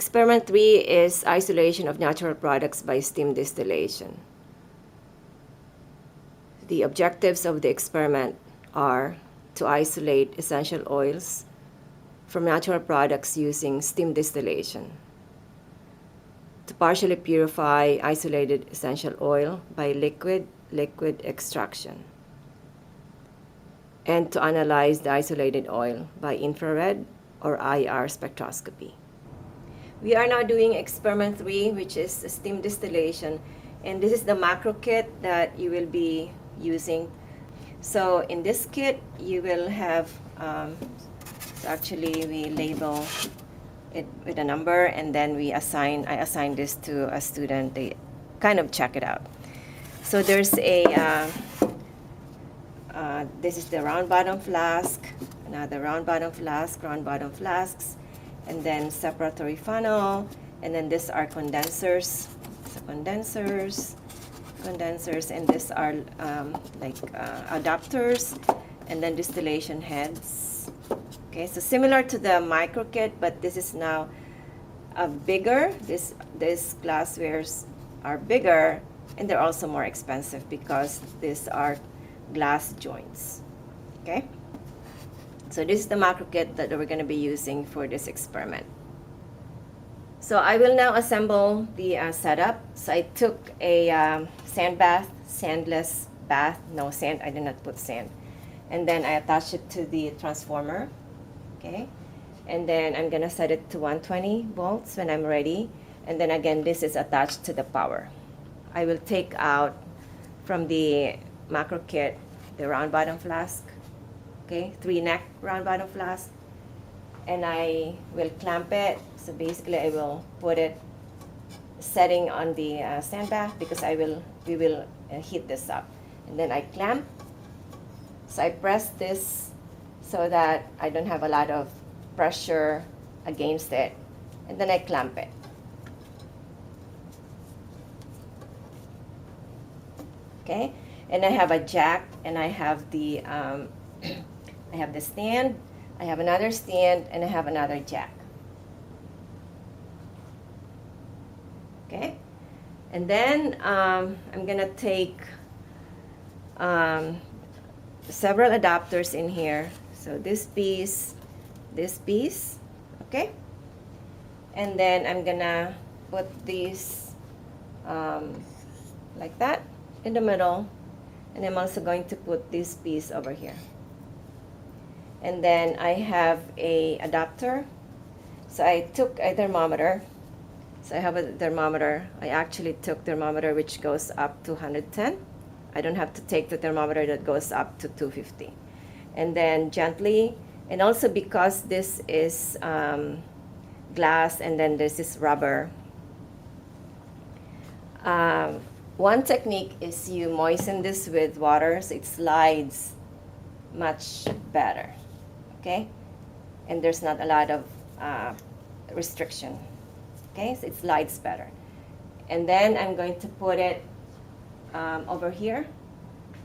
Experiment 3 is isolation of natural products by steam distillation. The objectives of the experiment are to isolate essential oils from natural products using steam distillation, to partially purify isolated essential oil by liquid extraction, and to analyze the isolated oil by infrared or IR spectroscopy. We are now doing experiment 3, which is steam distillation, and this is the macro kit that you will be using. So in this kit, you will have, so actually we label it with a number, and then I assign this to a student. They kind of check it out. So there's a, this is the round bottom flask, another round bottom flask, round bottom flasks, and then separatory funnel, and then these are condensers. So condensers, and these are adapters, and then distillation heads. Okay, so similar to the micro kit, but this is now bigger. These glasswares are bigger, and they're also more expensive because these are glass joints. Okay, so this is the macro kit that we're going to be using for this experiment. So I will now assemble the setup. So I took a sand bath, sandless bath, no sand, I did not put sand. And then I attached it to the transformer, okay? And then I'm gonna set it to 120 volts when I'm ready. And then again, this is attached to the power. I will take out from the macro kit the round bottom flask, okay? 3-neck round bottom flask. And I will clamp it. So basically I will put it setting on the sand bath because we will heat this up. And then I clamp. So I press this so that I don't have a lot of pressure against it. And then I clamp it. Okay? And I have a jack, and I have the I have the stand, I have another stand, and I have another jack. Okay? And then I'm gonna take several adapters in here. So this piece, okay? And then I'm gonna put these like that in the middle, and I'm also going to put this piece over here. And then I have a adapter. So I took a thermometer. So I have a thermometer. I actually took thermometer which goes up to 110. I don't have to take the thermometer that goes up to 250. And then gently, and also because this is glass and then this is rubber, one technique is you moisten this with water so it slides much better, okay? And there's not a lot of restriction, okay? So it slides better. And then I'm going to put it over here.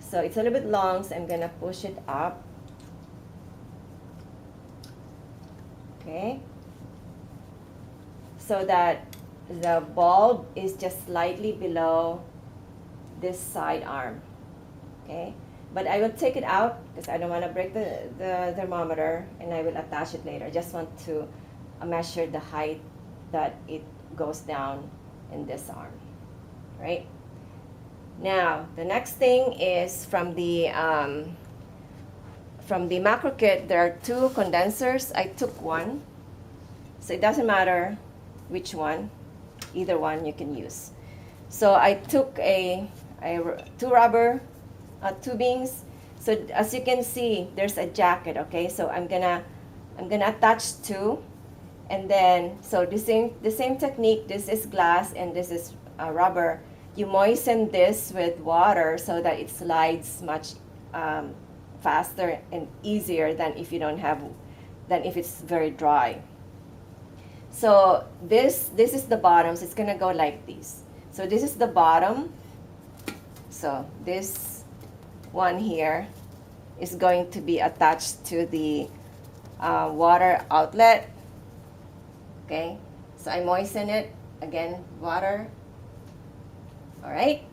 So it's a little bit long, so I'm gonna push it up, okay? So that the bulb is just slightly below this side arm, okay? But I will take it out because I don't want to break the thermometer, and I will attach it later. I just want to measure the height that it goes down in this arm, right? Now, the next thing is from the macro kit, there are 2 condensers. I took one, so it doesn't matter which one, either one you can use. So I took 2 rubber tubings. So as you can see, there's a jacket, okay? So I'm gonna attach 2, and then so the same technique. This is glass and this is rubber. You moisten this with water so that it slides much faster and easier than if you don't have, than if it's very dry. So this is the bottom. So it's gonna go like this. So this is the bottom. So this one here is going to be attached to the water outlet. Okay, So I moisten it, again, water. All right,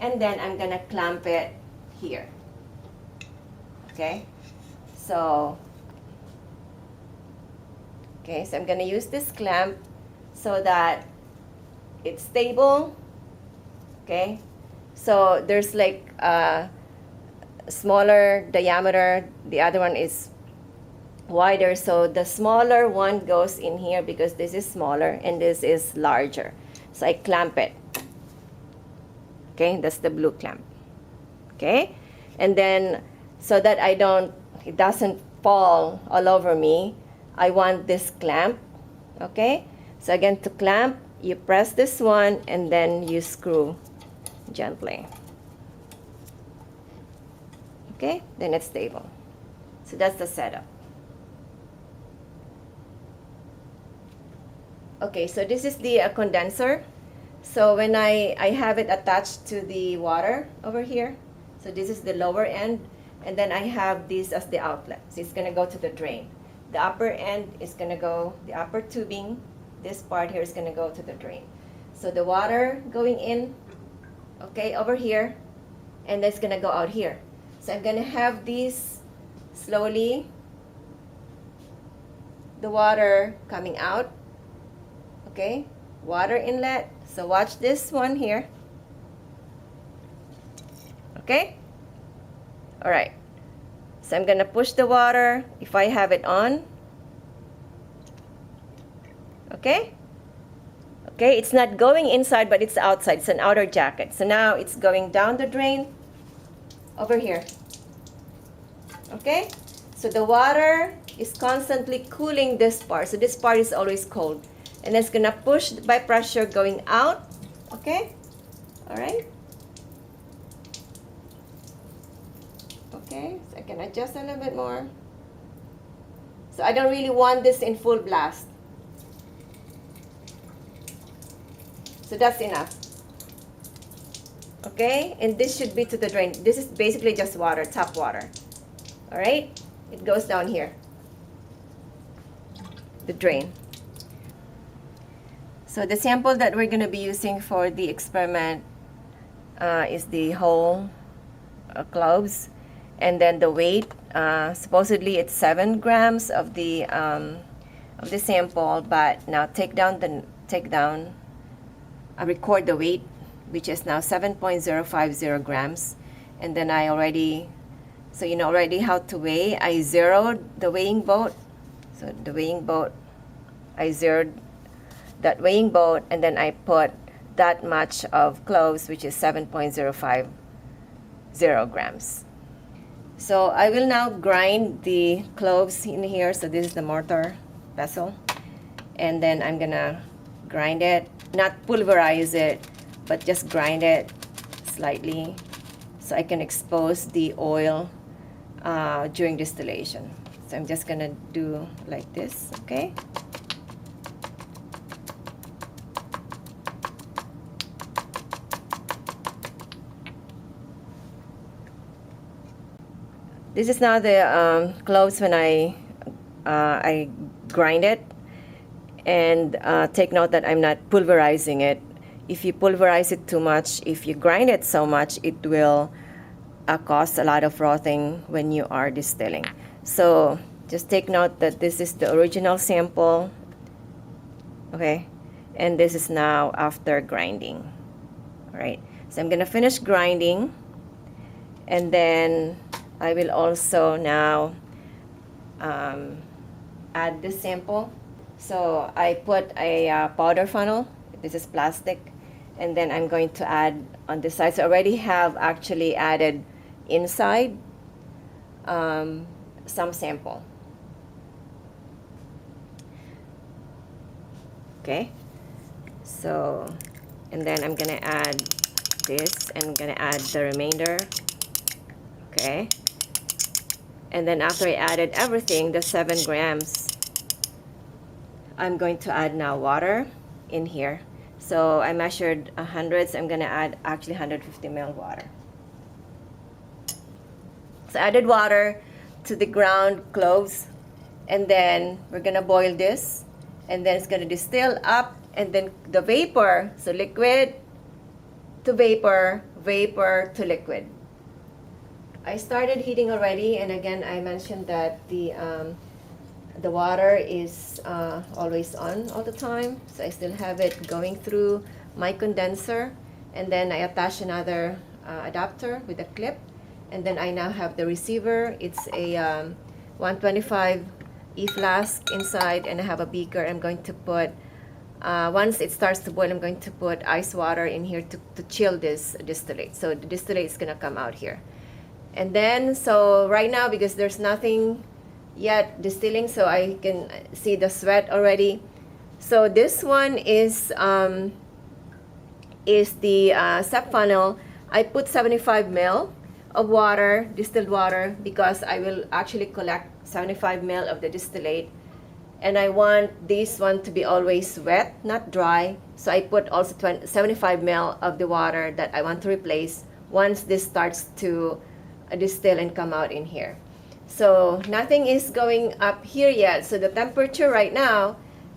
and then I'm gonna clamp it here. Okay, so I'm gonna use this clamp so that it's stable. Okay, so there's like a smaller diameter, the other one is wider, so the smaller one goes in here because this is smaller and this is larger. So I clamp it. Okay, that's the blue clamp. Okay, and then so that it doesn't fall all over me, I want this clamp. Okay, so again, to clamp, you press this one and then you screw gently. Okay, then it's stable. So that's the setup. Okay, so this is the condenser. So when I have it attached to the water over here, so this is the lower end, and then I have this as the outlet. So it's going to go to the drain. The upper end is going to go, the upper tubing, this part here is going to go to the drain. So the water going in, okay, over here, and that's going to go out here. So I'm going to have these slowly, the water coming out, okay, water inlet. So watch this one here. Okay? All right. So I'm going to push the water if I have it on. Okay? Okay, it's not going inside, but it's outside. It's an outer jacket. So now it's going down the drain over here. Okay? So the water is constantly cooling this part. So this part is always cold. And it's going to push by pressure going out. Okay? All right? Okay, so I can adjust a little bit more. So I don't really want this in full blast. So that's enough. Okay, and this should be to the drain. This is basically just water, tap water. All right, it goes down here, the drain. So the sample that we're going to be using for the experiment is the whole cloves, and then the weight. Supposedly it's 7 grams of the sample, but now I record the weight, which is now 7.050 grams, and then I already, so you know already how to weigh. I zeroed the weighing boat, so the weighing boat, I zeroed that weighing boat, and then I put that much of cloves, which is 7.050 grams. So I will now grind the cloves in here. So this is the mortar vessel, and then I'm gonna grind it, not pulverize it, but just grind it slightly so I can expose the oil during distillation. So I'm just gonna do like this, okay? This is now the cloves when I grind it, and take note that I'm not pulverizing it. If you pulverize it too much, if you grind it so much, it will cause a lot of frothing when you are distilling. So just take note that this is the original sample, okay, and this is now after grinding. All right, so I'm gonna finish grinding, and then I will also now add this sample. So I put a powder funnel. This is plastic, and then I'm going to add on this side. So I already have actually added inside some sample. Okay, so, and then I'm gonna add this, and I'm gonna add the remainder. Okay, and then after I added everything, the 7 grams, I'm going to add now water in here. So I measured 100, so I'm gonna add actually 150 ml water. So I added water to the ground cloves, and then we're gonna boil this, and then it's going to distill up, and then the vapor, so liquid to vapor, vapor to liquid. I started heating already, and again I mentioned that the water is always on all the time, so I still have it going through my condenser, and then I attach another adapter with a clip, and then I now have the receiver. It's a 125 e-flask inside, and I have a beaker. I'm going to put, once it starts to boil, I'm going to put ice water in here to chill this distillate. So the distillate is gonna come out here. And then, so right now, because there's nothing yet distilling, so I can see the sweat already. So this one is the sep funnel. I put 75 ml of water, distilled water, because I will actually collect 75 ml of the distillate, and I want this one to be always wet, not dry. So I put also 75 ml of the water that I want to replace once this starts to distill and come out in here. So nothing is going up here yet. So the temperature right now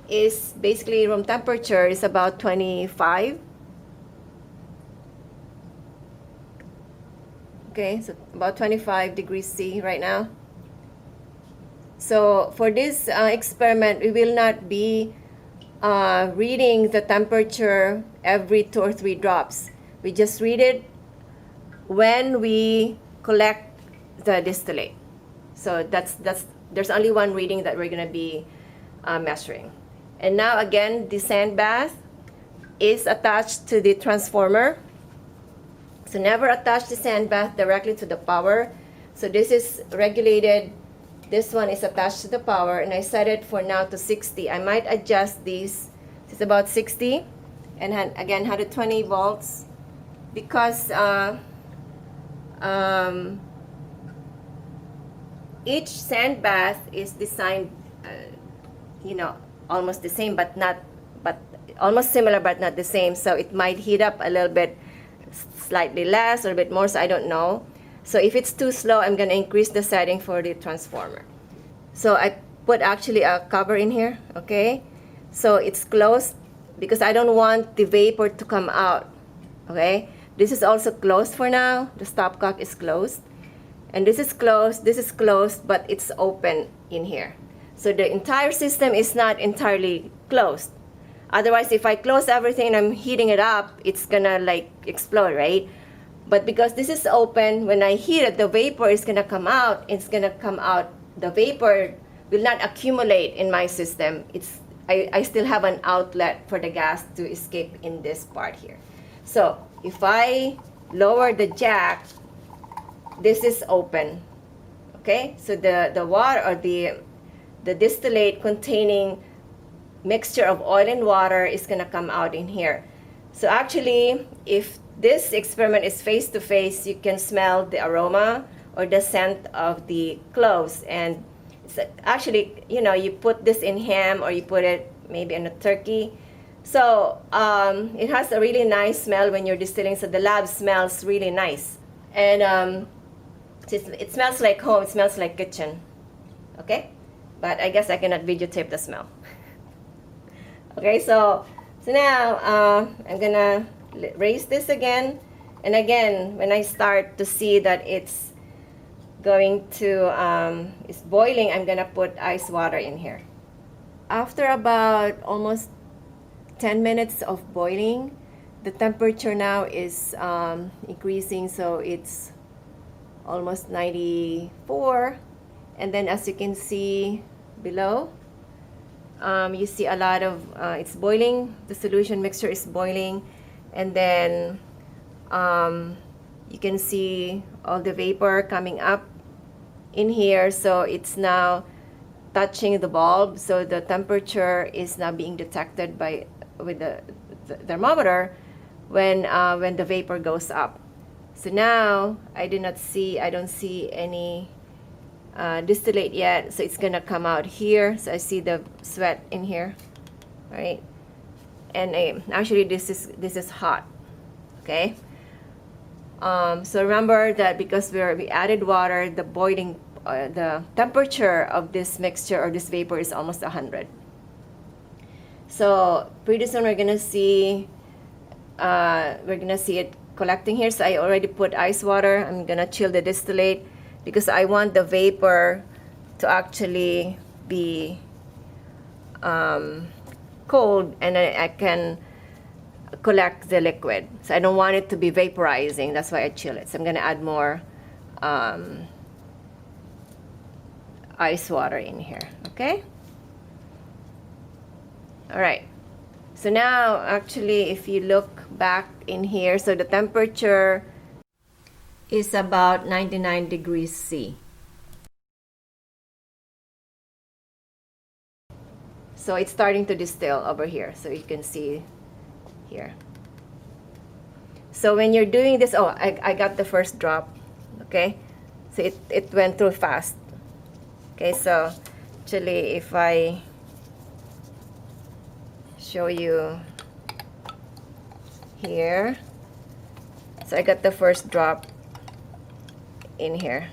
is basically room temperature is about 25. Okay, so about 25 degrees C right now. So for this experiment, we will not be reading the temperature every 2 or 3 drops. We just read it when we collect the distillate. So there's only one reading that we're gonna be measuring. And now again, the sand bath is attached to the transformer. So never attach the sand bath directly to the power. So this is regulated. This one is attached to the power, and I set it for now to 60. I might adjust these. It's about 60, and again 120 volts, because each sand bath is designed, almost the same, but almost similar, but not the same. So it might heat up a little bit, slightly less or a bit more, so I don't know. So if it's too slow, I'm going to increase the setting for the transformer. So I put actually a cover in here, okay? So it's closed because I don't want the vapor to come out, okay? This is also closed for now. The stopcock is closed. And this is closed, but it's open in here. So the entire system is not entirely closed. Otherwise, if I close everything and I'm heating it up, it's gonna like explode, right? But because this is open, when I heat it, the vapor is gonna come out. It's gonna come out. The vapor will not accumulate in my system. I still have an outlet for the gas to escape in this part here. So if I lower the jack, this is open, okay? So the water, or the distillate containing mixture of oil and water is gonna come out in here. So actually, if this experiment is face-to-face, you can smell the aroma or the scent of the cloves. And it's actually, you put this in ham, or you put it maybe in a turkey. So it has a really nice smell when you're distilling. So the lab smells really nice. And it smells like home, it smells like kitchen, okay? But I guess I cannot videotape the smell. Okay, so now I'm gonna raise this again, and again, when I start to see that it's going to, it's boiling, I'm gonna put ice water in here. After about almost 10 minutes of boiling, the temperature now is increasing, so it's almost 94. And then as you can see below, you see a lot of, it's boiling, the solution mixture is boiling, and then you can see all the vapor coming up in here. So it's now touching the bulb, so the temperature is now being detected with the thermometer when the vapor goes up. So now I don't see any distillate yet, so it's gonna come out here. So I see the sweat in here, right? And actually this is hot, okay? So remember that because we added water, the boiling the temperature of this mixture or this vapor is almost 100. So pretty soon we're gonna see it collecting here. So I already put ice water. I'm gonna chill the distillate because I want the vapor to actually be cold, and I can collect the liquid. So I don't want it to be vaporizing. That's why I chill it. So I'm gonna add more ice water in here. Okay. All right. So now, actually, if you look back in here, so the temperature is about 99 degrees C. So it's starting to distill over here. So you can see here. So when you're doing this, oh, I got the first drop. Okay. So it went through fast. Okay. So actually, if I show you here, so I got the first drop in here.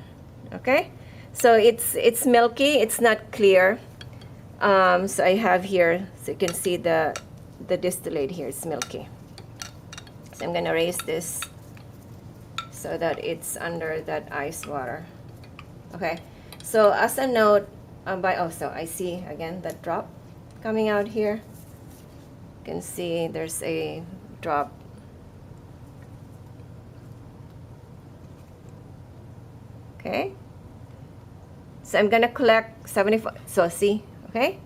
Okay, so it's milky, it's not clear. So I have here, so you can see the distillate here, it's milky. So I'm gonna raise this so that it's under that ice water. Okay, so as a note, so I see again that drop coming out here. You can see there's a drop. Okay, so I'm gonna collect 75. So see, okay,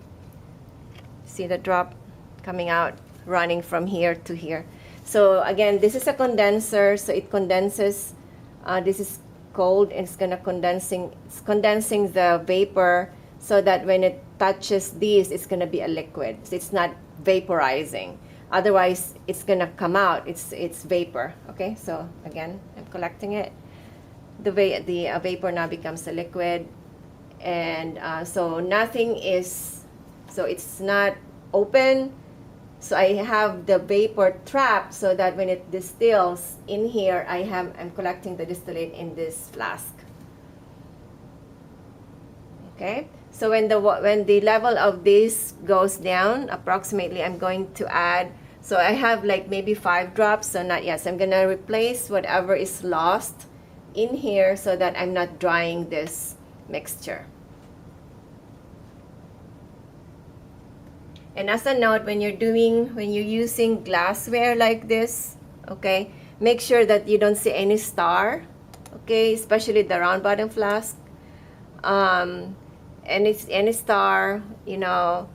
see the drop coming out, running from here to here. So again, this is a condenser, so it condenses. This is cold, and it's condensing the vapor so that when it touches these, it's gonna be a liquid. So it's not vaporizing. Otherwise, it's gonna come out. It's vapor. Okay, so again, I'm collecting it. The vapor now becomes a liquid, and so nothing is. So it's not open. So I have the vapor trapped so that when it distills in here, I'm collecting the distillate in this flask. Okay. So when the level of this goes down, approximately, I'm going to add. So I have like maybe 5 drops. So not yet. So I'm gonna replace whatever is lost in here so that I'm not drying this mixture. And as a note, when you're using glassware like this, okay, make sure that you don't see any star, okay, especially the round bottom flask. Any star,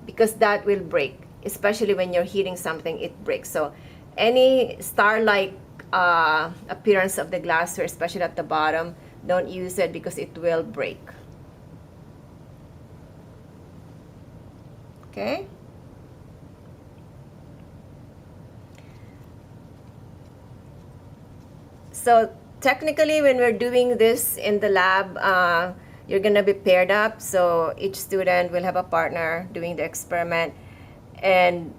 because that will break, especially when you're heating something, it breaks. So any star-like appearance of the glassware, especially at the bottom, don't use it because it will break. Okay. So technically, when we're doing this in the lab, you're gonna be paired up. So each student will have a partner doing the experiment, and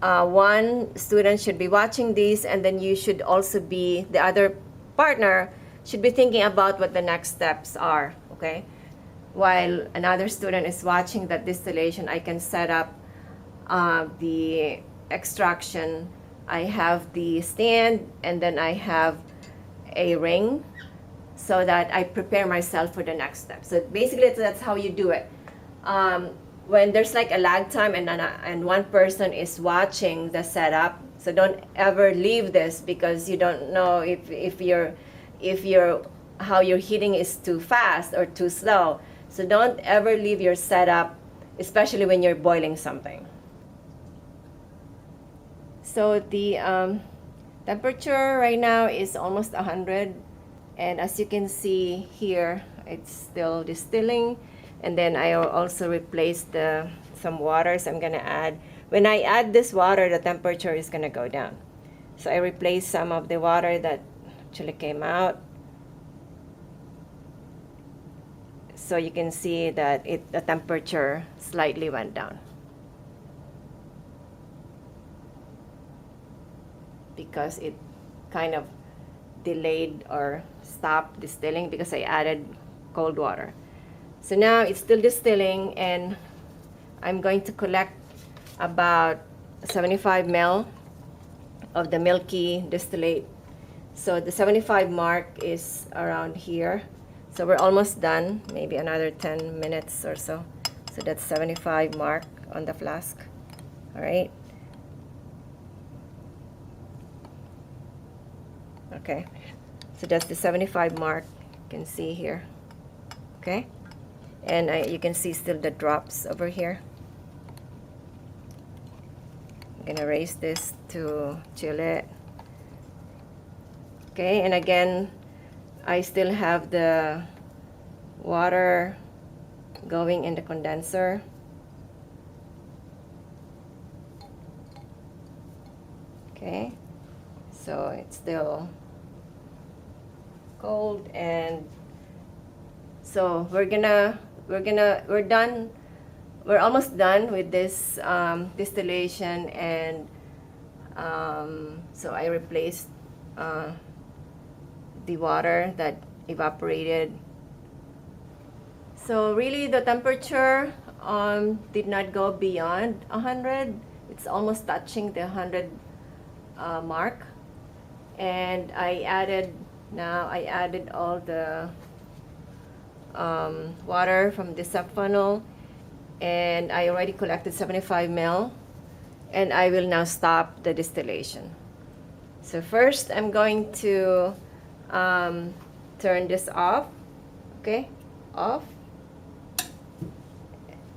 one student should be watching these, and then you should also be, the other partner should be thinking about what the next steps are, okay? While another student is watching that distillation, I can set up the extraction. I have the stand, and then I have a ring so that I prepare myself for the next step. So basically, that's how you do it. When there's like a lag time and one person is watching the setup, so don't ever leave this because you don't know if how you're heating is too fast or too slow. So don't ever leave your setup, especially when you're boiling something. So the temperature right now is almost 100, and as you can see here, it's still distilling. And then I also replaced some water, so I'm gonna add. When I add this water, the temperature is gonna go down. So I replaced some of the water that actually came out. So you can see that the temperature slightly went down because it kind of delayed or stopped distilling because I added cold water. So now it's still distilling, and I'm going to collect about 75 ml of the milky distillate. So the 75 mark is around here. So we're almost done, maybe another 10 minutes or so. So that's 75 mark on the flask. All right. Okay. So that's the 75 mark. You can see here. Okay. And you can see still the drops over here. I'm gonna raise this to chill it. Okay, and again, I still have the water going in the condenser. Okay, so it's still cold, and so we're done. We're almost done with this distillation, and so I replaced the water that evaporated. So really the temperature did not go beyond 100. It's almost touching the 100 mark. And I added all the water from the sub funnel, and I already collected 75 ml, and I will now stop the distillation. So first I'm going to turn this off. Okay, off.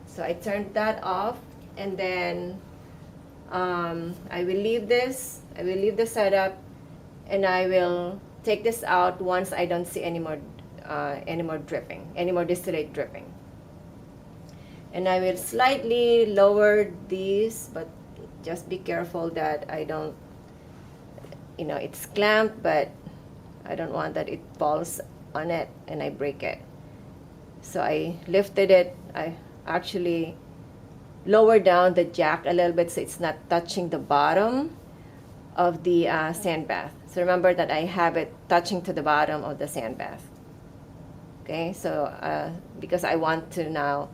So I turned that off, and then I will leave the setup, and I will take this out once I don't see any more dripping, any more distillate dripping. And I will slightly lower these, but just be careful that I don't, it's clamped, but I don't want that it falls on it and I break it. So I lifted it. I actually lowered down the jack a little bit so it's not touching the bottom of the sand bath. So remember that I have it touching to the bottom of the sand bath. Okay, so because I want to now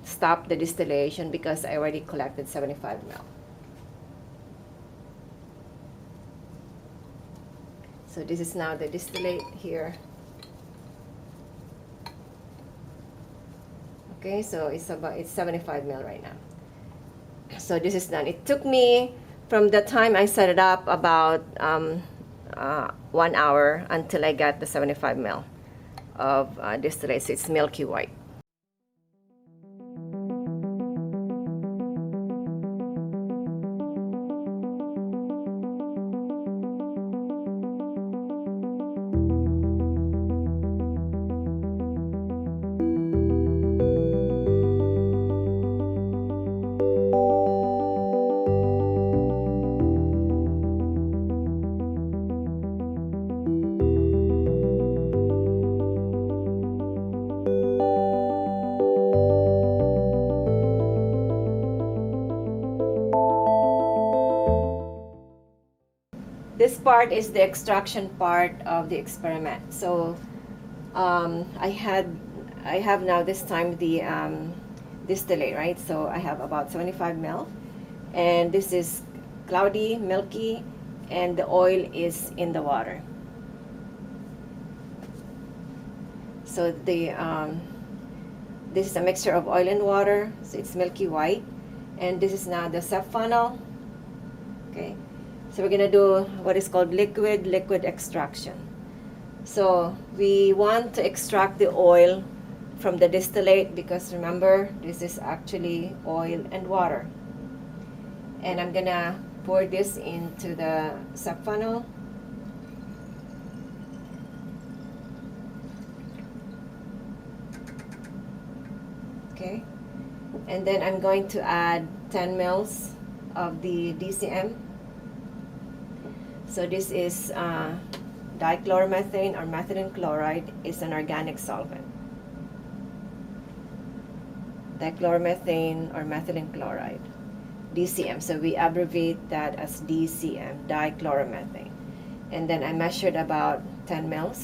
stop the distillation because I already collected 75 ml. So this is now the distillate here. Okay, so it's 75 ml right now. So this is done. It took me from the time I set it up about 1 hour until I got the 75 ml of distillate. So it's milky white. This part is the extraction part of the experiment. So I have now this time the distillate, right? So I have about 75 ml, and this is cloudy, milky, and the oil is in the water. So the this is a mixture of oil and water, so it's milky white, and this is now the sub funnel. Okay. So we're gonna do what is called liquid extraction. So we want to extract the oil from the distillate because remember, this is actually oil and water. And I'm gonna pour this into the sub funnel. Okay. And then I'm going to add 10 ml of the DCM. So this is dichloromethane or methylene chloride. Is an organic solvent. Dichloromethane or methylene chloride, DCM. So we abbreviate that as DCM, dichloromethane. And then I measured about 10 ml.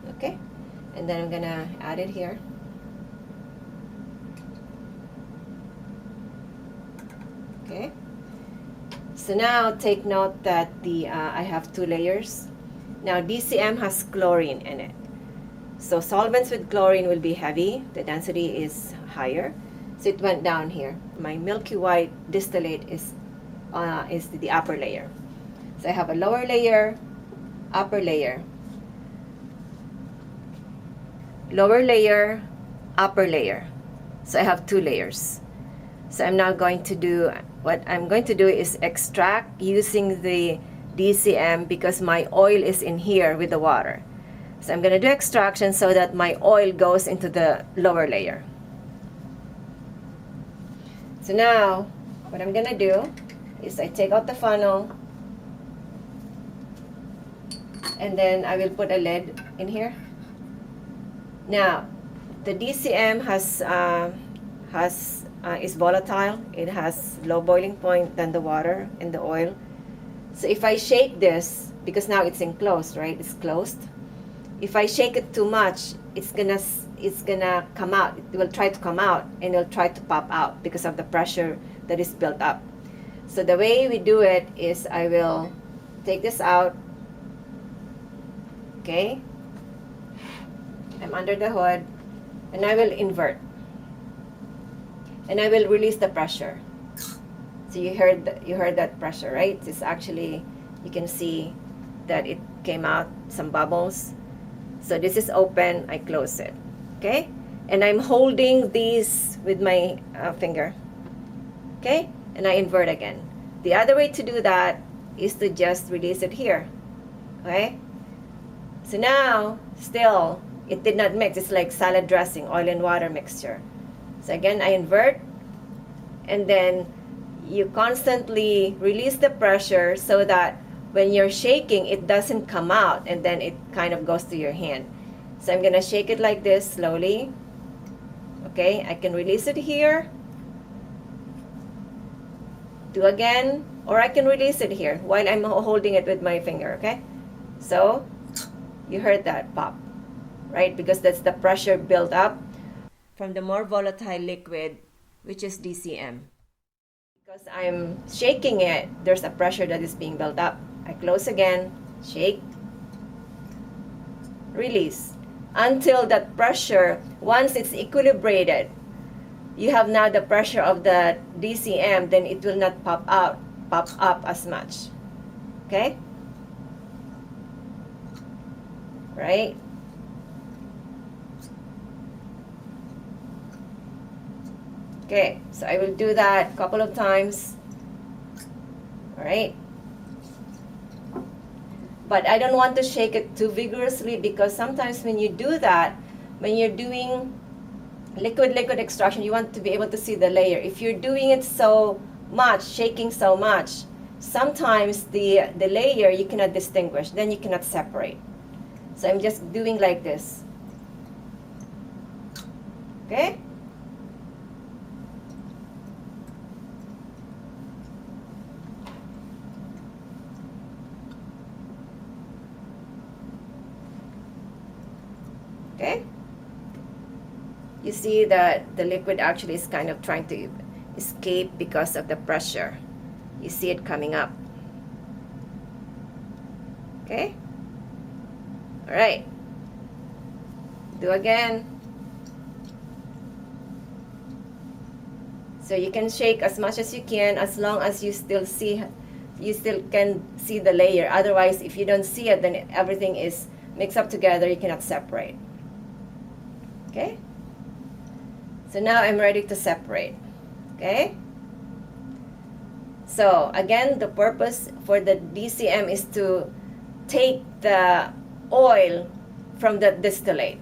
Okay, and then I'm gonna add it here. Okay. So now take note that I have 2 layers. Now DCM has chlorine in it. So solvents with chlorine will be heavy. The density is higher. So it went down here. My milky white distillate is the upper layer. So I have a lower layer, upper layer, lower layer, upper layer. So I have 2 layers. So I'm now going to do, what I'm going to do is extract using the DCM because my oil is in here with the water. So I'm going to do extraction so that my oil goes into the lower layer. So now, what I'm going to do is I take out the funnel, and then I will put a lid in here. Now, the DCM is volatile. It has low boiling point than the water in the oil. So if I shake this, because now it's enclosed, right? It's closed. If I shake it too much, it's gonna come out. It will try to come out and it'll try to pop out because of the pressure that is built up. So the way we do it is I will take this out. Okay. I'm under the hood, and I will invert. And I will release the pressure. So you heard that pressure, right? It's actually, you can see that it came out some bubbles. So this is open, I close it. Okay? And I'm holding these with my finger. Okay? And I invert again. The other way to do that is to just release it here. Okay? So now, still, it did not mix. It's like salad dressing, oil and water mixture. So again, I invert, and then you constantly release the pressure so that when you're shaking, it doesn't come out, and then it kind of goes to your hand. So I'm gonna shake it like this slowly. Okay, I can release it here. Do again, or I can release it here while I'm holding it with my finger, okay? So, you heard that pop, right? Because that's the pressure built up from the more volatile liquid, which is DCM. Because I'm shaking it, there's a pressure that is being built up. I close again, shake, release. Until that pressure, once it's equilibrated, you have now the pressure of the DCM, then it will not pop up as much. Okay? Right? Okay, so I will do that a couple of times. All right? But I don't want to shake it too vigorously, because sometimes when you do that, when you're doing liquid extraction, you want to be able to see the layer. If you're doing it so much, shaking so much, sometimes the layer you cannot distinguish, then you cannot separate. So I'm just doing like this. Okay? Okay? You see that the liquid actually is kind of trying to escape because of the pressure. You see it coming up. Okay? All right. Do again. So you can shake as much as you can, as long as you still can see the layer. Otherwise, if you don't see it, then everything is mixed up together. You cannot separate. Okay? So now I'm ready to separate. Okay? So again, the purpose for the DCM is to take the oil from the distillate.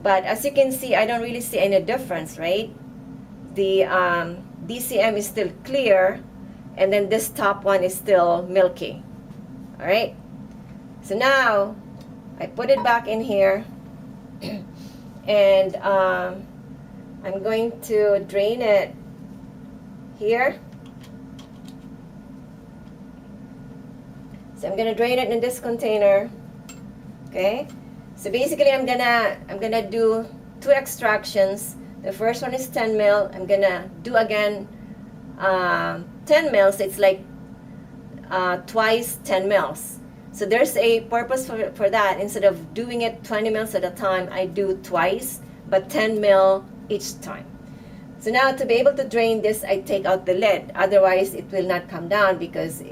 But as you can see, I don't really see any difference, right? The DCM is still clear, and then this top one is still milky. All right? So now, I put it back in here, and I'm going to drain it here. So I'm gonna drain it in this container. Okay. So basically, I'm gonna do 2 extractions The first one is 10 mil. I'm gonna do again 10 mils. It's like twice 10 mils. So there's a purpose for that. Instead of doing it 20 mils at a time, I do twice, but 10 mil each time. So now to be able to drain this, I take out the lid. Otherwise, it will not come down because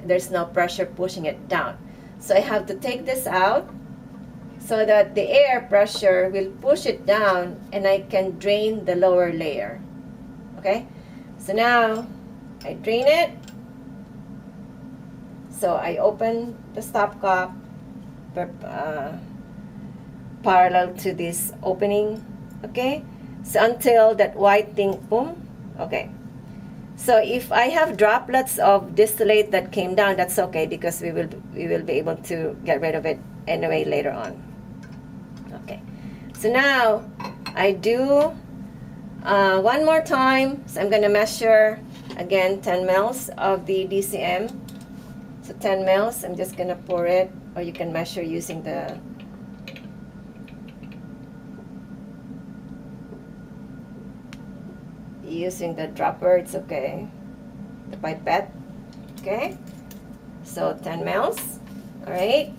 there's no pressure pushing it down. So I have to take this out so that the air pressure will push it down and I can drain the lower layer. Okay? So now I drain it. So I open the stopcock parallel to this opening. Okay? So until that white thing, boom. Okay. So if I have droplets of distillate that came down, that's okay because we will be able to get rid of it anyway later on. Okay. So now I do one more time. So I'm gonna measure again 10 mils of the DCM. So 10 mils. I'm just gonna pour it, or you can measure using the dropper, it's okay. The pipette. Okay. So 10 mils. Alright.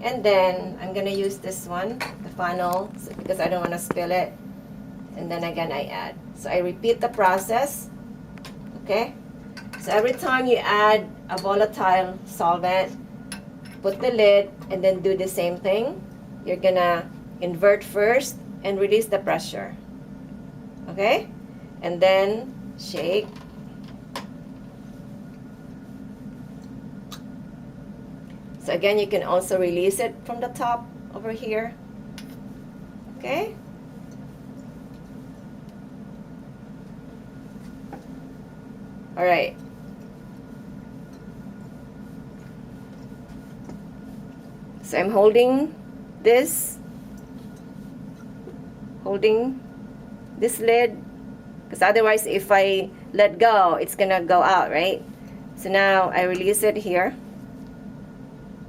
And then I'm gonna use this one, the funnel, because I don't want to spill it. And then again I add. So I repeat the process. Okay. So every time you add a volatile solvent, put the lid and then do the same thing. You're gonna invert first and release the pressure. Okay? And then shake. So again, you can also release it from the top over here. Okay? All right. So I'm holding this lid, because otherwise if I let go, it's gonna go out, right? So now I release it here.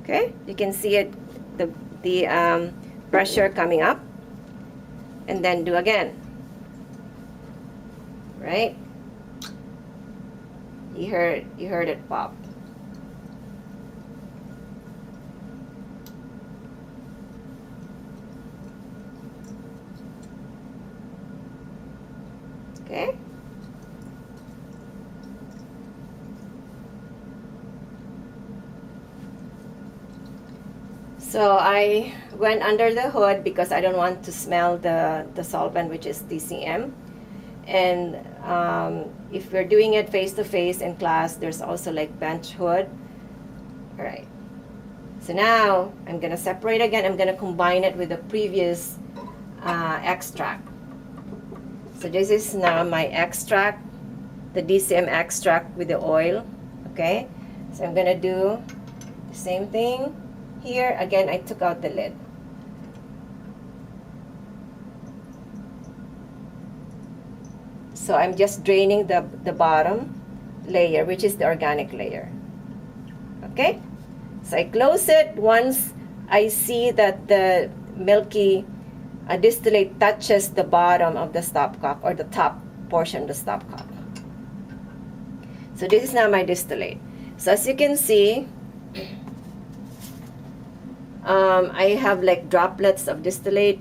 Okay, you can see it, the pressure coming up, and then do again. Right? You heard it pop. Okay. So I went under the hood because I don't want to smell the solvent, which is DCM. And if we're doing it face to face in class, there's also like bench hood. All right. So now I'm gonna separate again. I'm gonna combine it with the previous extract. So this is now my extract, the DCM extract with the oil. Okay. So I'm gonna do the same thing. Here, again, I took out the lid. So I'm just draining the bottom layer, which is the organic layer. Okay? So I close it once I see that the milky distillate touches the bottom of the stopcock, or the top portion of the stopcock. So this is now my distillate. So as you can see, I have like droplets of distillate,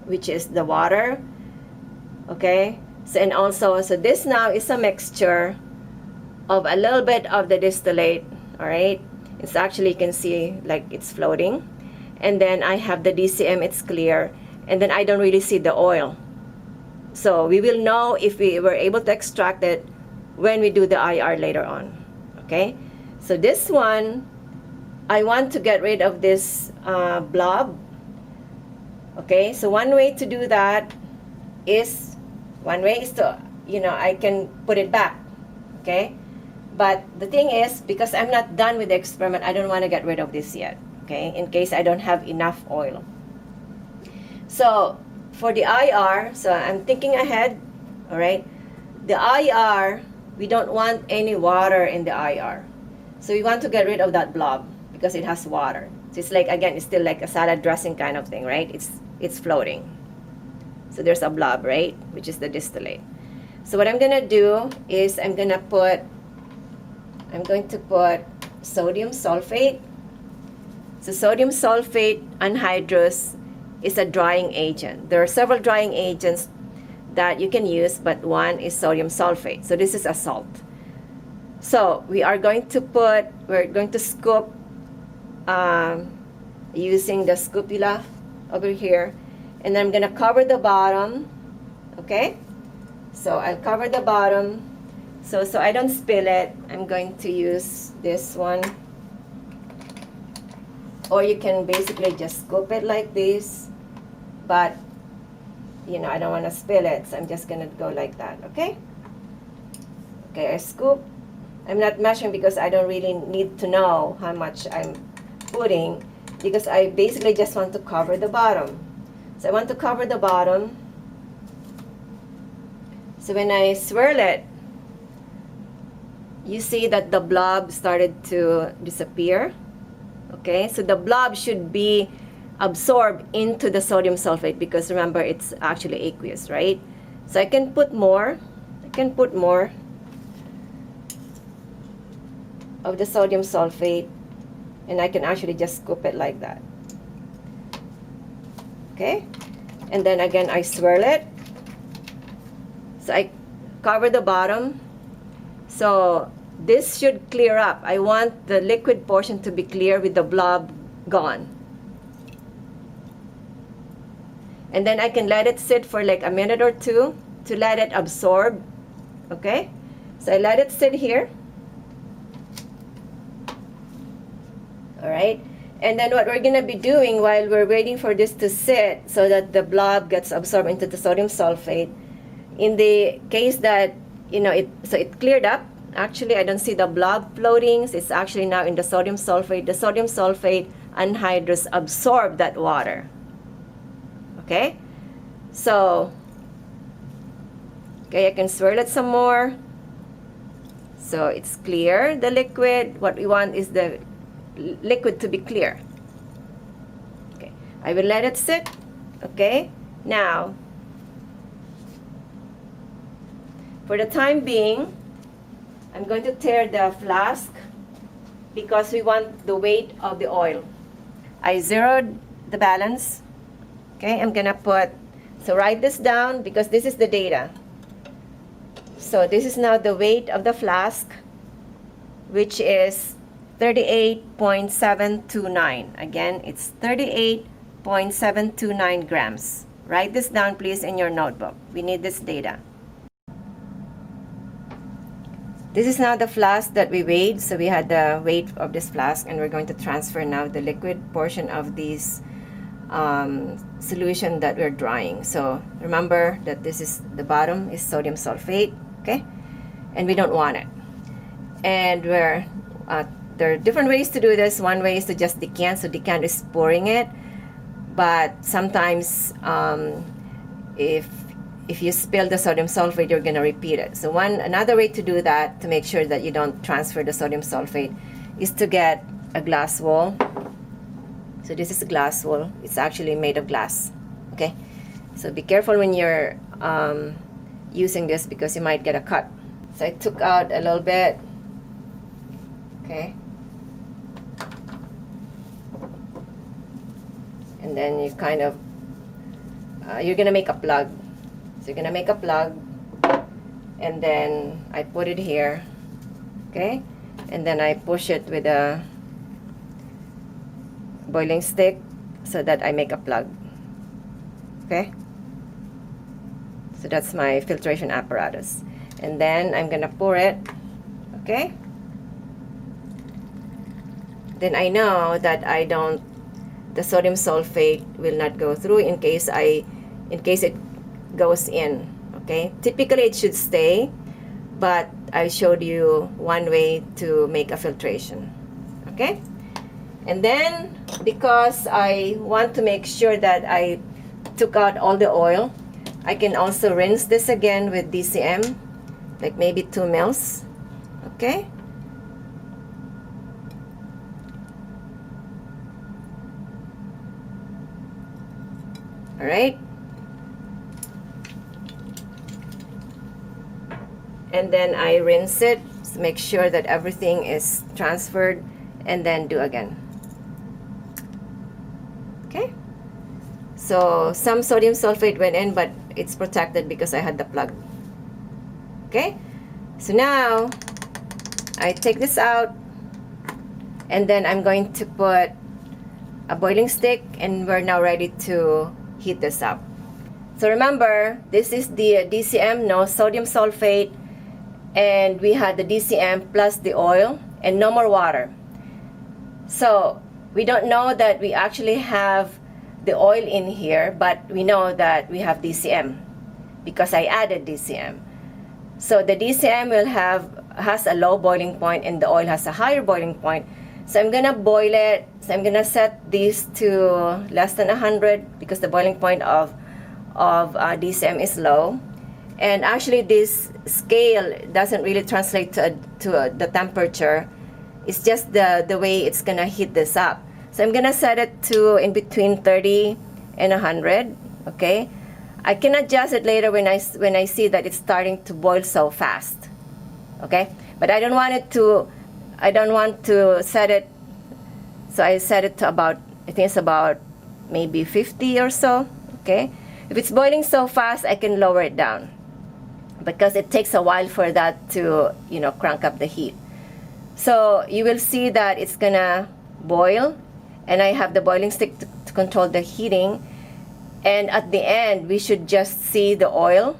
which is the water. Okay, so and also, so this now is a mixture of a little bit of the distillate. All right, it's actually, you can see like it's floating, and then I have the DCM, it's clear, and then I don't really see the oil. So we will know if we were able to extract it when we do the IR later on. Okay, so this one, I want to get rid of this blob. Okay, so one way to do that is, to, I can put it back. Okay, but the thing is, because I'm not done with the experiment, I don't want to get rid of this yet. Okay, in case I don't have enough oil. So for the IR, so I'm thinking ahead. All right, the IR, we don't want any water in the IR. So we want to get rid of that blob because it has water. So it's like, again, it's still like a salad dressing kind of thing, right? It's floating. So there's a blob, right? Which is the distillate. So what I'm gonna do is I'm going to put sodium sulfate. So sodium sulfate anhydrous is a drying agent. There are several drying agents that you can use, but one is sodium sulfate. So this is a salt. So we're going to scoop using the scopula over here, and then I'm going to cover the bottom. Okay, so I'll cover the bottom so I don't spill it. I'm going to use this one, or you can basically just scoop it like this, but you know, I don't want to spill it, so I'm just going to go like that. Okay, I scoop. I'm not measuring because I don't really need to know how much I'm putting, because I basically just want to cover the bottom. So I want to cover the bottom. So when I swirl it, you see that the blob started to disappear. Okay, so the blob should be absorbed into the sodium sulfate, because remember, it's actually aqueous, right? So I can put more. Of the sodium sulfate, and I can actually just scoop it like that. Okay, and then again I swirl it. So I cover the bottom. So this should clear up. I want the liquid portion to be clear with the blob gone. And then I can let it sit for like a minute or two to let it absorb. Okay, so I let it sit here. All right, and then what we're going to be doing while we're waiting for this to sit so that the blob gets absorbed into the sodium sulfate, in the case that, you know, it cleared up. Actually, I don't see the blob floating. It's actually now in the sodium sulfate. The sodium sulfate anhydrous absorbed that water. Okay, so I can swirl it some more. So it's clear, the liquid. What we want is the liquid to be clear. Okay, I will let it sit. Okay, now for the time being, I'm going to tear the flask because we want the weight of the oil. I zeroed the balance. Okay, I'm gonna write this down because this is the data. So this is now the weight of the flask, which is 38.729. Again, it's 38.729 grams. Write this down, please, in your notebook. We need this data. This is now the flask that we weighed. So we had the weight of this flask, and we're going to transfer now the liquid portion of this solution that we're drying. So remember that this is the bottom is sodium sulfate, okay? And we don't want it. And there are different ways to do this. One way is to just decant. So decant is pouring it. But sometimes if you spill the sodium sulfate, you're going to repeat it. So another way to do that, to make sure that you don't transfer the sodium sulfate, is to get a glass wool. So this is a glass wool. It's actually made of glass. Okay, so be careful when you're using this because you might get a cut. So I took out a little bit. Okay, and then you kind of you're gonna make a plug. So you're gonna make a plug, and then I put it here. Okay, and then I push it with a boiling stick so that I make a plug. Okay, so that's my filtration apparatus, and then I'm gonna pour it. Okay, then I know that the sodium sulfate will not go through in case it goes in. Okay, typically it should stay, but I showed you one way to make a filtration. Okay, and then because I want to make sure that I took out all the oil, I can also rinse this again with DCM, like maybe 2 mils. Okay, all right. and then I rinse it, so make sure that everything is transferred, and then do again. Okay, so some sodium sulfate went in, but it's protected because I had the plug. Okay, so now I take this out, and then I'm going to put a boiling stick, and we're now ready to heat this up. So remember, this is the DCM, no sodium sulfate, and we had the DCM plus the oil and no more water. So we don't know that we actually have the oil in here, but we know that we have DCM because I added DCM. So the DCM has a low boiling point and the oil has a higher boiling point. So I'm gonna boil it. So I'm gonna set these to less than 100 because the boiling point of DCM is low. And actually this scale doesn't really translate to the temperature. It's just the way it's gonna heat this up. So I'm gonna set it to in between 30 and 100. Okay, I can adjust it later when I see that it's starting to boil so fast. Okay, but I don't want to set it, so I set it to about, I think it's about maybe 50 or so. Okay, if it's boiling so fast, I can lower it down because it takes a while for that to, you know, crank up the heat. So you will see that it's gonna boil, and I have the boiling stick to control the heating, and at the end we should just see the oil,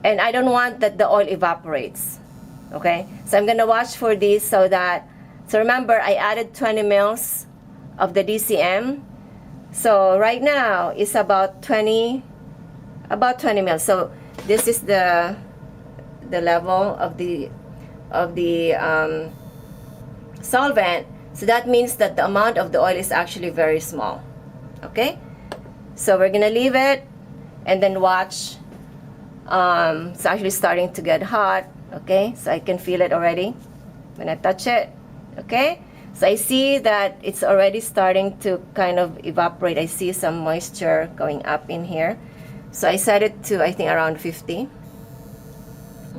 and I don't want that the oil evaporates. Okay, so I'm gonna watch for this so remember I added 20 mils of the DCM. So right now it's about 20 mils. So this is the level of the solvent. So that means that the amount of the oil is actually very small. Okay, so we're gonna leave it and then watch. It's actually starting to get hot. Okay, so I can feel it already when I touch it. Okay, so I see that it's already starting to kind of evaporate. I see some moisture going up in here. So I set it to, I think, around 50.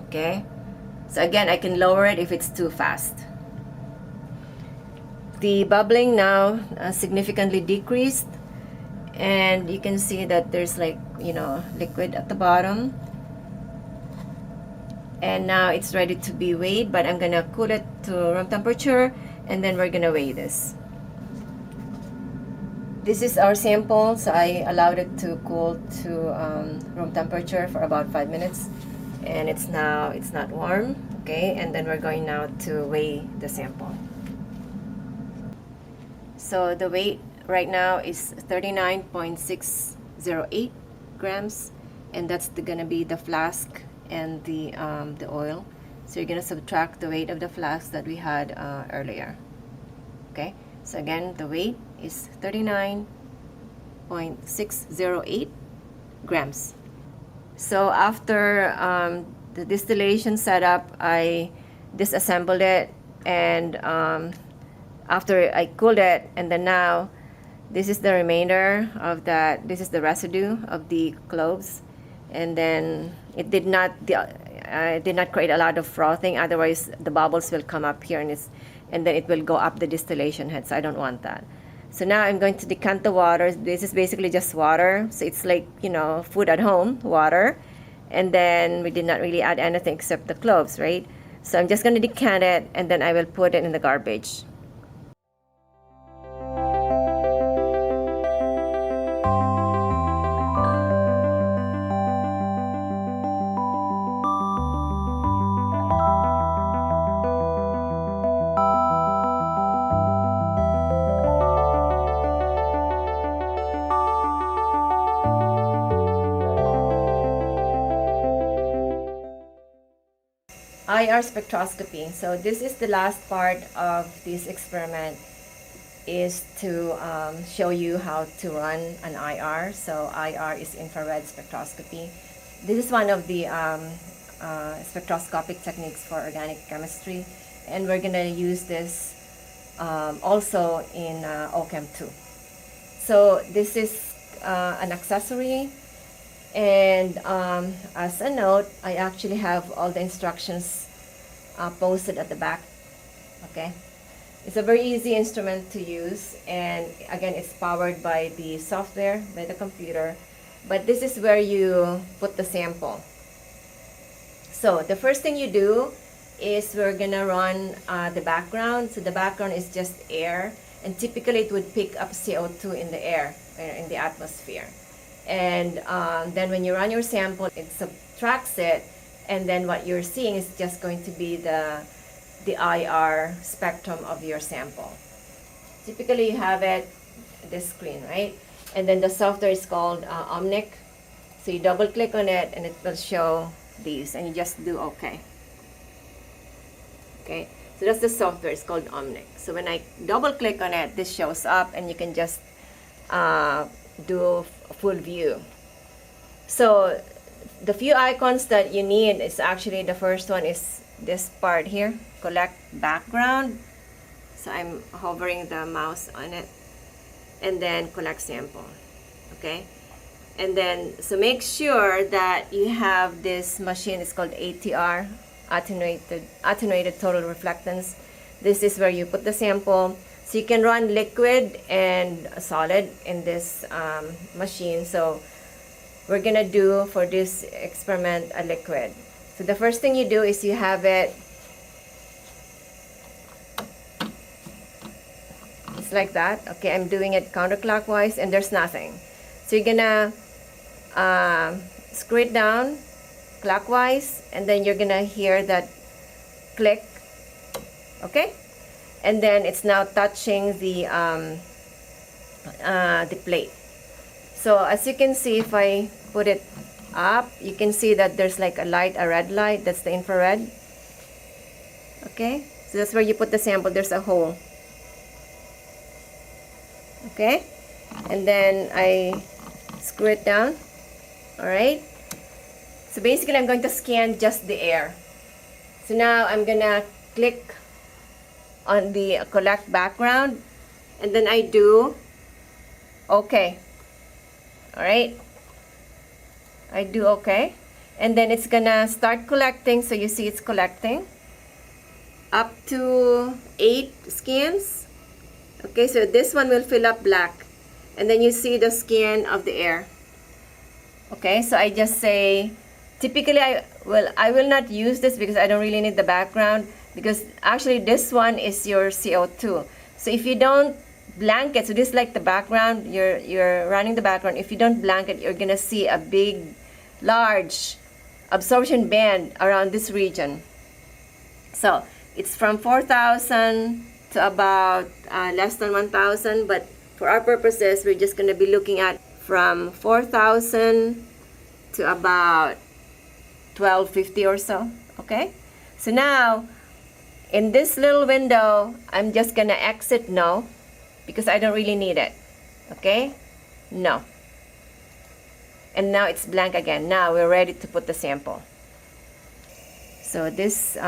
Okay, so again, I can lower it if it's too fast. The bubbling now significantly decreased, and you can see that there's, like, you know, liquid at the bottom. And now it's ready to be weighed, but I'm gonna cool it to room temperature, and then we're gonna weigh this. This is our sample, so I allowed it to cool to room temperature for about 5 minutes, and it's not warm. Okay, and then we're going now to weigh the sample. So the weight right now is 39.608 grams, and that's gonna be the flask and the oil. So you're gonna subtract the weight of the flask that we had earlier. Okay, so again, the weight is 39.608 grams. So after the distillation setup, I disassembled it, and after I cooled it, and then now this is the remainder of that. This is the residue of the cloves, and then it did not create a lot of frothing. Otherwise, the bubbles will come up here, and then it will go up the distillation head. So I don't want that. So now I'm going to decant the water. This is basically just water. So it's like, you know, food at home water, and then we did not really add anything except the cloves, right? So I'm just going to decant it, and then I will put it in the garbage. IR spectroscopy. So this is the last part of this experiment, is to show you how to run an IR. So IR is infrared spectroscopy. This is one of the spectroscopic techniques for organic chemistry, and we're gonna use this also in OChem 2. So this is an accessory, And as a note, I actually have all the instructions posted at the back. Okay, it's a very easy instrument to use, and again, it's powered by the software, by the computer. But this is where you put the sample. So the first thing you do is we're gonna run the background. So the background is just air, and typically it would pick up CO2 in the air, in the atmosphere. And then when you run your sample, it subtracts it, and then what you're seeing is just going to be the IR spectrum of your sample. Typically you have it this screen, right? And then the software is called Omnic. So you double click on it and it will show these, and you just do OK. Okay, so that's the software. It's called Omnic. So when I double click on it, this shows up, and you can just do full view. So the few icons that you need is actually, the first one is this part here, collect background. So I'm hovering the mouse on it, and then collect sample. Okay, and then so make sure that you have this machine. It's called ATR, attenuated total reflectance. This is where you put the sample. So you can run liquid and solid in this machine. So we're gonna do for this experiment a liquid. So the first thing you do is you have it, it's like that. Okay, I'm doing it counterclockwise and there's nothing. So you're gonna screw it down clockwise, and then you're gonna hear that click. Okay, and then it's now touching the plate. So as you can see, if I put it up, you can see that there's like a light, a red light. That's the infrared. Okay, so that's where you put the sample. There's a hole. Okay, and then I screw it down. All right, so basically I'm going to scan just the air. So now I'm gonna click on the collect background, and then I do OK. All right, I do OK, and then it's gonna start collecting. So you see it's collecting up to 8 scans. Okay, so this one will fill up black, and then you see the scan of the air. Okay, so I just say, typically I will not use this because I don't really need the background, because actually this one is your CO2. So if you don't blanket, so this is like the background, you're running the background. If you don't blanket, you're gonna see a big, large absorption band around this region. So it's from 4,000 to about less than 1,000, but for our purposes, we're just gonna be looking at from 4,000 to about 1,250 or so. Okay, so now in this little window, I'm just gonna exit no, because I don't really need it. Okay, no. And now it's blank again. Now we're ready to put the sample. So this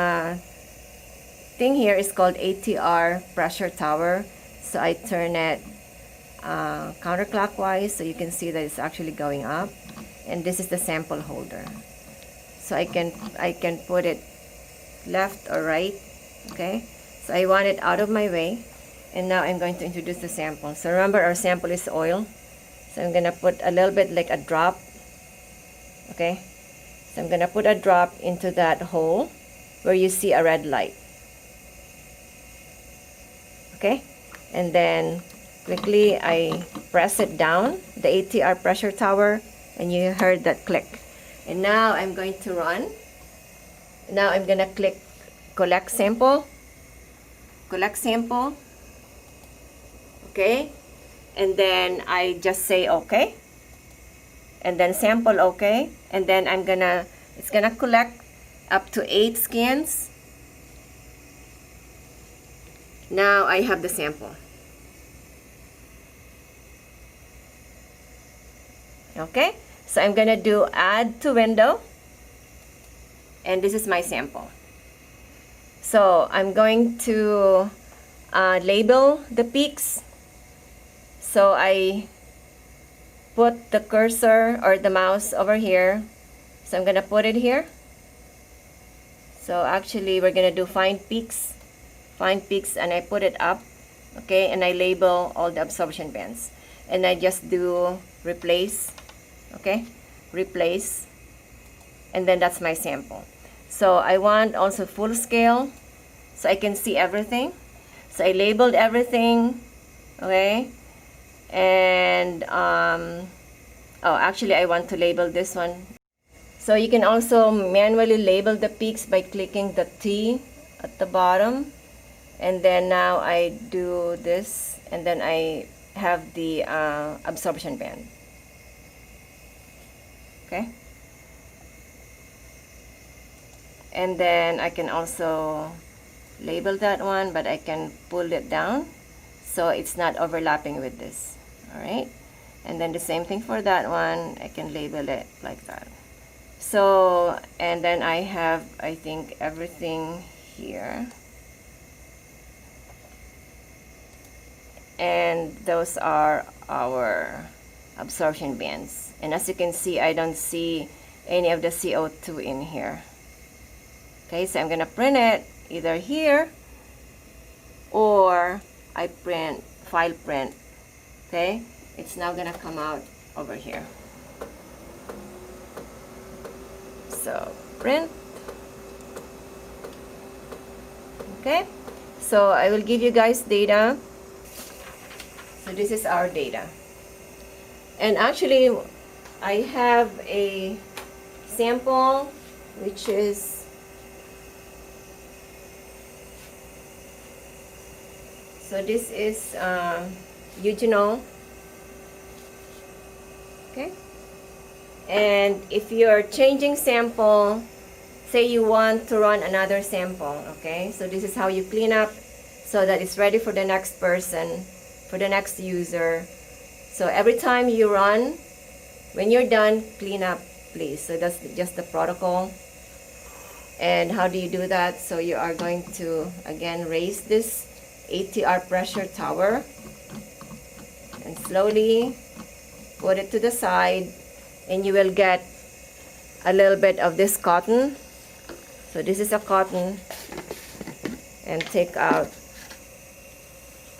thing here is called ATR pressure tower. So I turn it counterclockwise, so you can see that it's actually going up. And this is the sample holder. So I can put it left or right. Okay, so I want it out of my way, and now I'm going to introduce the sample. So remember, our sample is oil, so I'm gonna put a little bit, like a drop. Okay, so I'm gonna put a drop into that hole where you see a red light. Okay, and then quickly I press it down, the ATR pressure tower, and you heard that click. And now I'm going to run. Now I'm gonna click collect sample, okay, and then I just say okay, and then sample okay, and then it's gonna collect up to 8 scans. Now I have the sample. Okay, so I'm gonna do add to window, and this is my sample. So I'm going to label the peaks. So I put the cursor or the mouse over here. So I'm gonna put it here. So actually we're gonna do find peaks, and I put it up, okay, and I label all the absorption bands, and I just do replace, okay, replace, and then that's my sample. So I want also full scale so I can see everything. So I labeled everything, okay, and oh, actually I want to label this one. So you can also manually label the peaks by clicking the T at the bottom, and then now I do this, and then I have the absorption band. Okay, and then I can also label that one, but I can pull it down so it's not overlapping with this. All right, and then the same thing for that one, I can label it like that. So, and then I have, I think, everything here, and those are our absorption bands. And as you can see, I don't see any of the CO2 in here. Okay, so I'm gonna print it either here or I print, file print. Okay, it's now gonna come out over here. So print. Okay, so I will give you guys data. So this is our data, and actually I have a sample which is so this is eugenol. Okay, and if you're changing sample, say you want to run another sample, okay, so this is how you clean up so that it's ready for the next person, for the next user. So every time you run, when you're done, clean up, please. So that's just the protocol. And how do you do that? So you are going to again raise this ATR pressure tower and slowly put it to the side, and you will get a little bit of this cotton. So this is a cotton, and take out,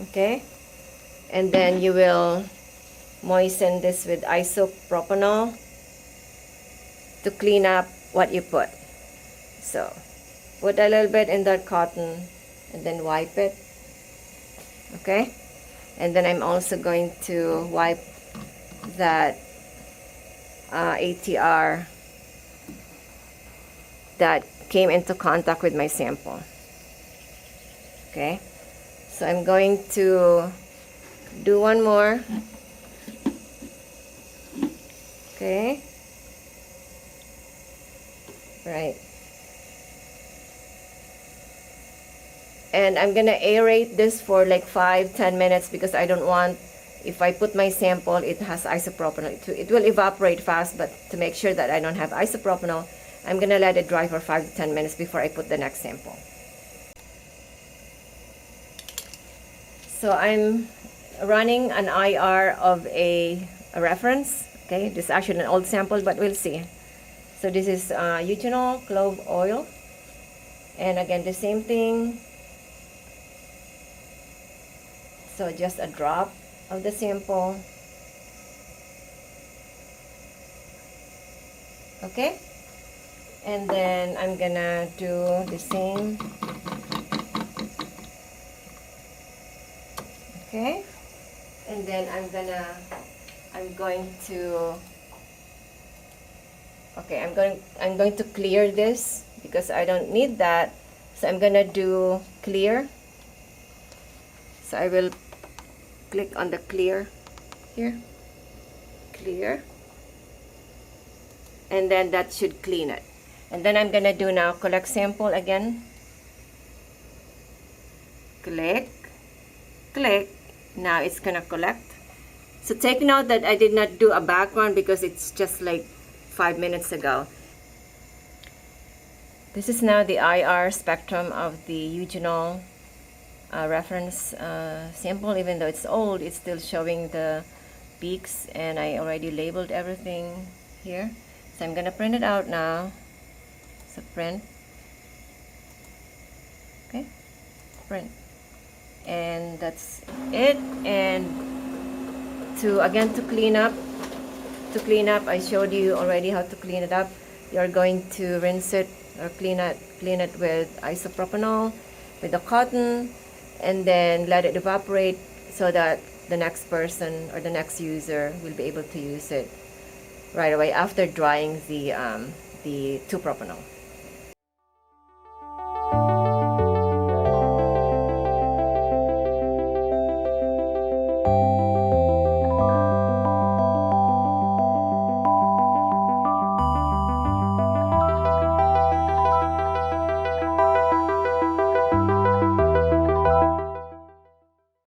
okay, and then you will moisten this with isopropanol to clean up what you put. So put a little bit in that cotton and then wipe it, okay, and then I'm also going to wipe that ATR that came into contact with my sample. Okay, so I'm going to do one more. Okay, right, and I'm gonna aerate this for like 5-10 minutes because I don't want, if I put my sample, it has isopropanol, it will evaporate fast, but to make sure that I don't have isopropanol, I'm gonna let it dry for 5-10 minutes before I put the next sample. So I'm running an IR of a reference. Okay, this is actually an old sample, but we'll see. So this is eugenol clove oil, and again the same thing. So just a drop of the sample. Okay, and then I'm gonna do the same. Okay, and then I'm going to clear this because I don't need that. So I'm gonna do clear. So I will click on the clear here, clear, and then that should clean it. And then I'm gonna do now collect sample again. Click, click. Now it's gonna collect. So take note that I did not do a background because it's just like 5 minutes ago. This is now the IR spectrum of the eugenol reference sample. Even though it's old, it's still showing the peaks, and I already labeled everything here. So I'm gonna print it out now. So print. Okay, print. And that's it. And to clean up, I showed you already how to clean it up. You're going to rinse it or clean it with isopropanol with the cotton, and then let it evaporate so that the next person or the next user will be able to use it right away after drying the 2-propanol.